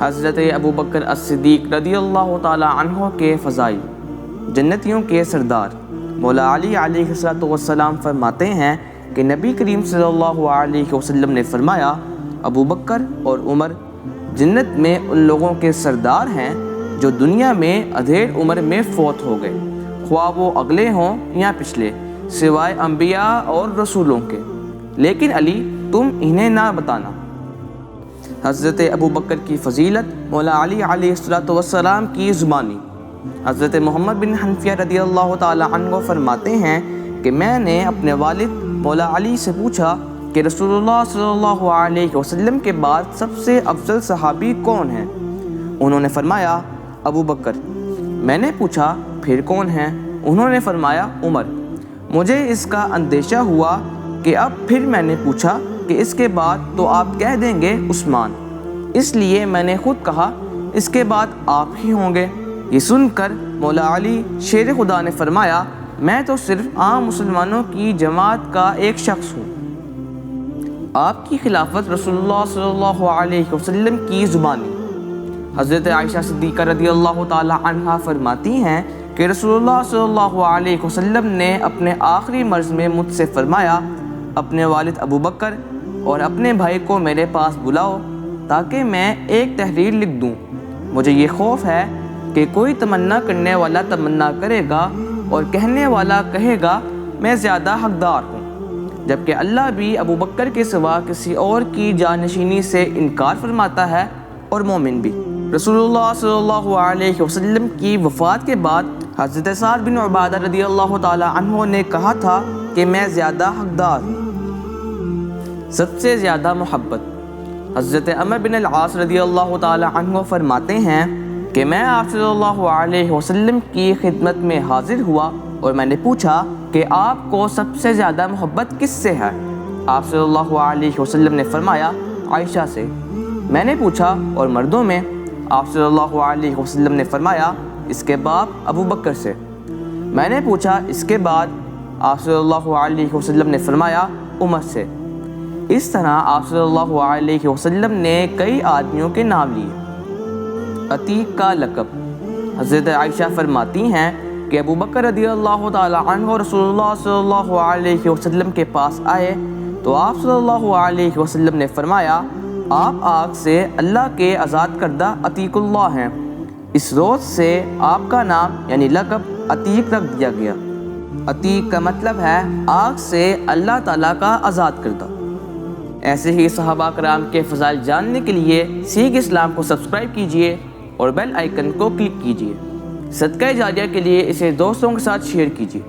حضرت ابو بکر الصدیق رضی اللہ تعالی عنہ کے فضائل۔ جنتیوں کے سردار مولا علی علیہ السلام فرماتے ہیں کہ نبی کریم صلی اللہ علیہ وسلم نے فرمایا، ابو بکر اور عمر جنت میں ان لوگوں کے سردار ہیں جو دنیا میں ادھیڑ عمر میں فوت ہو گئے، خواہ وہ اگلے ہوں یا پچھلے، سوائے انبیاء اور رسولوں کے، لیکن علی تم انہیں نہ بتانا۔ حضرت ابو بکر کی فضیلت مولا علی علیہ السلام کی زبانی۔ حضرت محمد بن حنفیہ رضی اللہ تعالی عنہ فرماتے ہیں کہ میں نے اپنے والد مولا علی سے پوچھا کہ رسول اللہ صلی اللہ علیہ وسلم کے بعد سب سے افضل صحابی کون ہیں؟ انہوں نے فرمایا ابو بکر۔ میں نے پوچھا پھر کون ہیں؟ انہوں نے فرمایا عمر۔ مجھے اس کا اندیشہ ہوا کہ اب پھر میں نے پوچھا کہ اس کے بعد تو آپ کہہ دیں گے عثمان، اس لیے میں نے خود کہا اس کے بعد آپ ہی ہوں گے۔ یہ سن کر مولا علی شیر خدا نے فرمایا میں تو صرف عام مسلمانوں کی جماعت کا ایک شخص ہوں۔ آپ کی خلافت رسول اللہ صلی اللہ علیہ وسلم کی زبانی۔ حضرت عائشہ صدیقہ رضی اللہ تعالی عنہا فرماتی ہیں کہ رسول اللہ صلی اللہ علیہ وسلم نے اپنے آخری مرض میں مجھ سے فرمایا اپنے والد ابو بکر اور اپنے بھائی کو میرے پاس بلاؤ تاکہ میں ایک تحریر لکھ دوں۔ مجھے یہ خوف ہے کہ کوئی تمنا کرنے والا تمنا کرے گا اور کہنے والا کہے گا میں زیادہ حقدار ہوں، جبکہ اللہ بھی ابو بکر کے سوا کسی اور کی جانشینی سے انکار فرماتا ہے اور مومن بھی۔ رسول اللہ صلی اللہ علیہ وسلم کی وفات کے بعد حضرت سعد بن عبادہ رضی اللہ تعالی عنہ نے کہا تھا کہ میں زیادہ حقدار ہوں۔ سب سے زیادہ محبت۔ حضرت عمر بن العاص رضی اللہ تعالی عنہ فرماتے ہیں کہ میں آپ صلی اللہ علیہ وسلم کی خدمت میں حاضر ہوا اور میں نے پوچھا کہ آپ کو سب سے زیادہ محبت کس سے ہے؟ آپ صلی اللہ علیہ وسلم نے فرمایا عائشہ سے۔ میں نے پوچھا اور مردوں میں؟ آپ صلی اللہ علیہ وسلم نے فرمایا اس کے باپ ابو بکر سے۔ میں نے پوچھا اس کے بعد؟ آپ صلی اللہ علیہ وسلم نے فرمایا عمر سے۔ اس طرح آپ صلی اللہ علیہ وسلم نے کئی آدمیوں کے نام لیے۔ عتیق کا لقب۔ حضرت عائشہ فرماتی ہیں کہ ابو بکر رضی اللہ تعالی عنہ رسول اللہ صلی اللہ علیہ وسلم کے پاس آئے تو آپ صلی اللہ علیہ وسلم نے فرمایا آپ آگ سے اللہ کے آزاد کردہ عتیق اللہ ہیں۔ اس روز سے آپ کا نام یعنی لقب عتیق رکھ دیا گیا۔ عتیق کا مطلب ہے آگ سے اللہ تعالیٰ کا آزاد کردہ۔ ایسے ہی صحابہ کرام کے فضائل جاننے کے لیے سیکھ اسلام کو سبسکرائب کیجیے اور بیل آئیکن کو کلک کیجیے۔ صدقہ جاریہ کے لیے اسے دوستوں کے ساتھ شیئر کیجیے۔